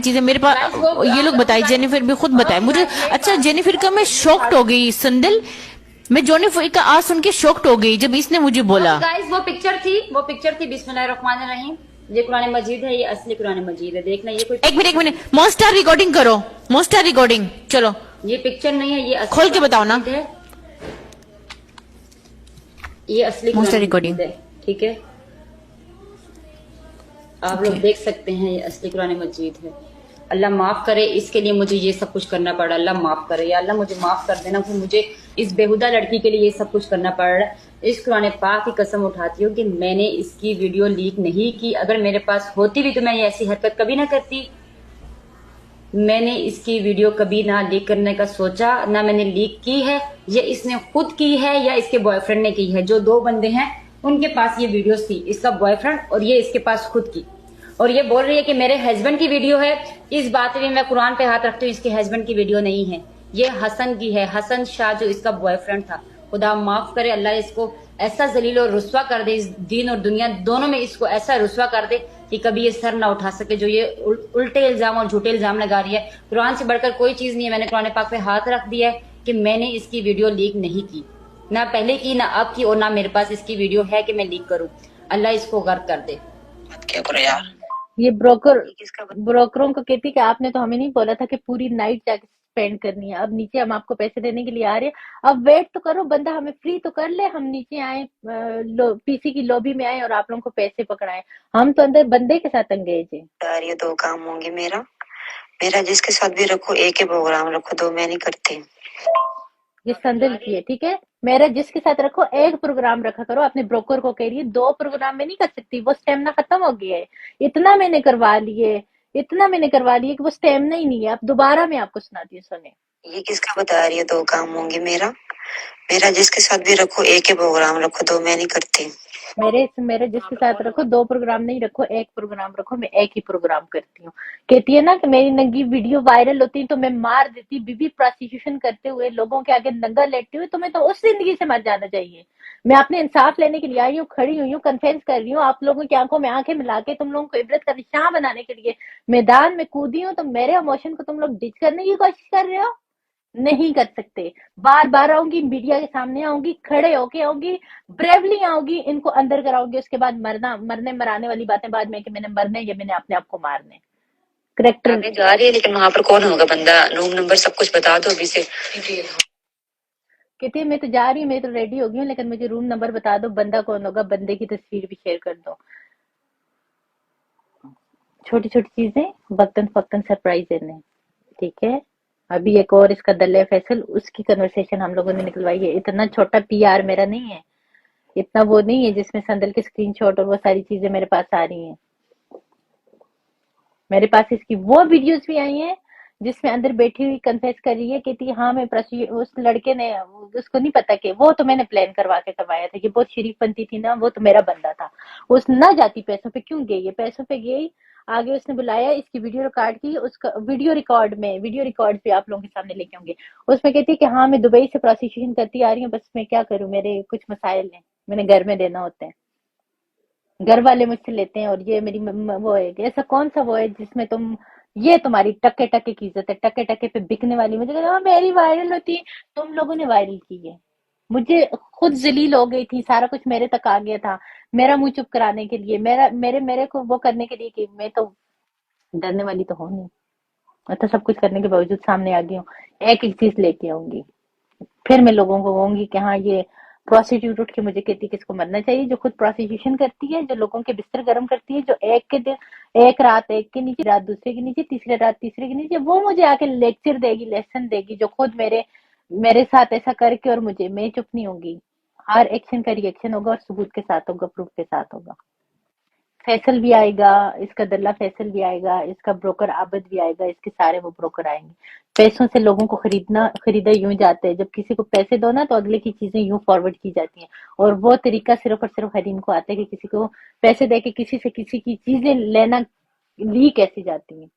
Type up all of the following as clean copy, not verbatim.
چیزیں میرے پاس یہ لوگ بتائے، جینیفر بھی خود بتائے مجھے. اچھا جینیفر کا میں شوکڈ ہو گئی سندل، میں جینیفر کا آج سن کے شوکڈ ہو گئی جب اس نے مجھے بولا. گائز وہ پکچر تھی بسم اللہ الرحمن الرحیم. یہ قرآن مجید ہے، یہ اصلی قرآن مجید ہے. دیکھنا یہ کوئی ایک منٹ مونسٹر ریکارڈنگ کرو، مونسٹر ریکارڈنگ. چلو یہ پکچر نہیں ہے، یہ اصلی کھول کے بتاؤ نا. مجید ہے. یہ اصلی مونسٹر قرآن ریکارڈنگ. مجید ہے، ٹھیک ہے. آپ لوگ دیکھ سکتے ہیں یہ اصلی قرآن مجید ہے. اللہ معاف کرے اس کے لیے مجھے یہ سب کچھ کرنا پڑا. اللہ معاف کرے، یا اللہ مجھے معاف کر دینا کہ مجھے اس بےہودہ لڑکی کے لیے یہ سب کچھ کرنا پڑ رہا ہے. اس قرآن پاک کی قسم اٹھاتی ہوں کہ میں نے اس کی ویڈیو لیک نہیں کی. اگر میرے پاس ہوتی بھی تو میں یہ ایسی حرکت کبھی نہ کرتی. میں نے اس کی ویڈیو کبھی نہ لیک کرنے کا سوچا، نہ میں نے لیک کی ہے. یہ اس نے خود کی ہے یا اس کے بوائے فرینڈ نے کی ہے. جو دو بندے ہیں ان کے پاس یہ ویڈیوز تھی، اس کا بوائے فرینڈ اور یہ اس کے پاس خود کی. اور یہ بول رہی ہے کہ میرے ہسبینڈ کی ویڈیو ہے. اس بات میں میں قرآن پہ ہاتھ رکھتی ہوں، اس کے ہسبینڈ کی ویڈیو نہیں ہے، یہ حسن کی ہے. حسن شاہ جو اس کا بوائے فرینڈ تھا. خدا معاف کرے، اللہ اس کو ایسا ذلیل اور رسوا کر دے، اس دین اور دنیا دونوں میں اس کو ایسا رسوا کر دے کہ کبھی یہ سر نہ اٹھا سکے. جو یہ الٹے الزام اور جھوٹے الزام لگا رہی ہے، قرآن سے بڑھ کر کوئی چیز نہیں ہے. میں نے قرآن پاک پہ ہاتھ رکھ دیا ہے کہ میں نے اس کی ویڈیو لیک نہیں کی، نہ پہلے کی، نہ اب کی، اور نہ میرے پاس اس کی ویڈیو ہے کہ میں لیک کروں. اللہ اس کو غرق کر دے. کیا کرو یار. یہ بروکروں کو کہتی کہ آپ نے تو ہمیں نہیں بولا تھا کہ پوری نائٹ جا کے اسپینڈ کرنی ہے. اب نیچے ہم آپ کو پیسے دینے کے لیے آ رہے ہیں، اب ویٹ تو کرو، بندہ ہمیں فری تو کر لے. ہم نیچے آئے، پی سی کی لوبی میں آئے اور آپ لوگوں کو پیسے پکڑائے. ہم تو اندر بندے کے ساتھ انگیج ہیں. یار یہ دو کام ہوں گے. میرا جس کے ساتھ بھی رکھو ایک ہی پروگرام رکھو، دو میں نہیں کرتی. یہ سندل کی ہے، ٹھیک ہے. میرا جس کے ساتھ رکھو ایک پروگرام رکھا کرو. اپنے بروکر کو کہہ رہی ہے دو پروگرام میں نہیں کر سکتی، وہ اسٹیمنا ختم ہو گیا ہے. اتنا میں نے کروا لیے کہ وہ اسٹیمنا ہی نہیں ہے. اب دوبارہ میں آپ کو سناتی ہوں، سنیں. یہ کس کا بتا رہی ہے دو کام ہوں گے. میرا جس کے ساتھ بھی رکھو ایک ہی پروگرام رکھو، دو میں نہیں کرتی. میرے جس کے ساتھ رکھو دو پروگرام نہیں رکھو، ایک پروگرام رکھو، میں ایک ہی پروگرام کرتی ہوں. کہتی ہے نا کہ میری ننگی ویڈیو وائرل ہوتی تو میں مار دیتی. بی پروسیکیوشن کرتے ہوئے لوگوں کے آگے ننگا لیٹتے ہوئے تمہیں تو اس زندگی سے مر جانا چاہیے. میں اپنے انصاف لینے کے لیے آئی ہوں، کھڑی ہوئی ہوں، کنفینس کر رہی ہوں آپ لوگوں کی آنکھوں میں آنکھیں ملا کے تم لوگوں کو عبرت کا نشان بنانے کے لیے میدان میں کودی ہوں. تو میرے ایموشن کو تم لوگ ڈچ کرنے کی کوشش کر رہے ہو. نہیں کر سکتے. بار بار آؤں گی، میڈیا کے سامنے آؤں گی، کھڑے ہو کے آؤں گی، بریولی آؤں گی، ان کو اندر کراؤں گی. اس کے بعد مرنے مرانے والی باتیں بعد میں کہ میں نے مرنے یا میں نے اپنے آپ کو مارنے. کریکٹر جا رہی ہے لیکن وہاں پر کون ہوگا بندہ؟ روم نمبر سب کچھ بتا دو ابھی سے. کہتی ہے میں تو جا رہی ہوں، میں تو ریڈی ہو گئی ہوں، لیکن مجھے روم نمبر بتا دو، بندہ کون ہوگا، بندے کی تصویر بھی شیئر کر دو. چھوٹی چھوٹی چیزیں وقتاً فوقتاً سرپرائز دینے. ٹھیک ہے. ابھی ایک اور اس کا دلہ فیصل، اس کی کنورسیشن ہم لوگوں نے نکلوائی ہے. اتنا چھوٹا پی آر میرا نہیں ہے، اتنا وہ نہیں ہے جس میں سندل کے اسکرین شاٹ اور وہ ساری چیزیں میرے پاس آ رہی ہیں. میرے پاس اس کی وہ ویڈیوز بھی آئی ہیں جس میں اندر بیٹھی ہوئی کنفیس کر رہی ہے، کہتی ہاں میں اس لڑکے نے، اس کو نہیں پتا کہ وہ تو میں نے پلان کروا کے کروایا تھا. یہ بہت شریف بنتی تھی نا، وہ تو میرا بندہ تھا. اس نہ جاتی پیسوں پہ کیوں گئی؟ یہ پیسوں پہ گئی. آگے اس نے بلایا، اس کی ویڈیو ریکارڈ کی، اس کا ویڈیو ریکارڈ پہ آپ لوگوں کے سامنے لے کے ہوں گے. اس میں کہتی ہے کہ ہاں میں دبئی سے پروسیکیوشن کرتی آ رہی ہوں، بس میں کیا کروں، میرے کچھ مسائل ہیں، میں نے گھر میں دینا ہوتے ہیں، گھر والے مجھ سے لیتے ہیں، اور یہ میری وہ ہے. ایسا کون سا وہ ہے جس میں یہ تمہاری ٹکے ٹکے کی عزت ہے، ٹکے ٹکے پہ بکنے والی. مجھے کہا میری وائرل ہوتی، تم لوگوں نے وائرل کی ہے. مجھے خود ذلیل ہو گئی تھی، سارا کچھ میرے تک آ گیا تھا، میرا منہ چپ کرانے کے لیے، میرے کو وہ کرنے کے لیے کہ میں تو ڈرنے والی تو ہوں نہیں. میں تو سب کچھ کرنے کے باوجود سامنے آ گئی ہوں، ایک ایک چیز لے کے آؤں گی. پھر میں لوگوں کو کہوں گی کہ ہاں یہ پروسٹیٹیوٹ اٹھ کے مجھے کہتی کہ اس کو مرنا چاہیے، جو خود پروسٹیٹیوشن کرتی ہے، جو لوگوں کے بستر گرم کرتی ہے، جو ایک رات ایک کے نیچے، رات دوسرے کے نیچے، تیسرے رات تیسرے کے نیچے، وہ مجھے آ کے لیکچر دے گی، لیسن دے گی، جو خود میرے ساتھ ایسا کر کے. اور میں چپ نہیں ہوں گی. ہر ایکشن کا ری ایکشن ہوگا، اور ثبوت کے ساتھ ہوگا، پروف کے ساتھ ہوگا. فیصل بھی آئے گا، اس کا دلہ فیصل بھی آئے گا، اس کا بروکر عابد بھی آئے گا، اس کے سارے وہ بروکر آئیں گے. پیسوں سے لوگوں کو خریدا یوں جاتا ہے. جب کسی کو پیسے دو نا تو اگلے کی چیزیں یوں فارورڈ کی جاتی ہیں. اور وہ طریقہ صرف اور صرف حریم کو آتا ہے کہ کسی کو پیسے دے کے کسی سے کسی کی چیزیں لینا، لی کیسی جاتی ہیں.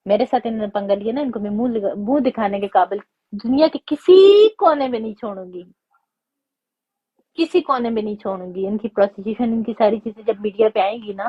میرے ساتھ انہوں نے پنگا لیا نا، ان کو میں منہ دکھانے کے قابل دنیا کے کسی کونے میں نہیں چھوڑوں گی، کسی کونے میں نہیں چھوڑوں گی. ان کی پروسیکیوشن، ان کی ساری چیزیں جب میڈیا پہ آئیں گی نا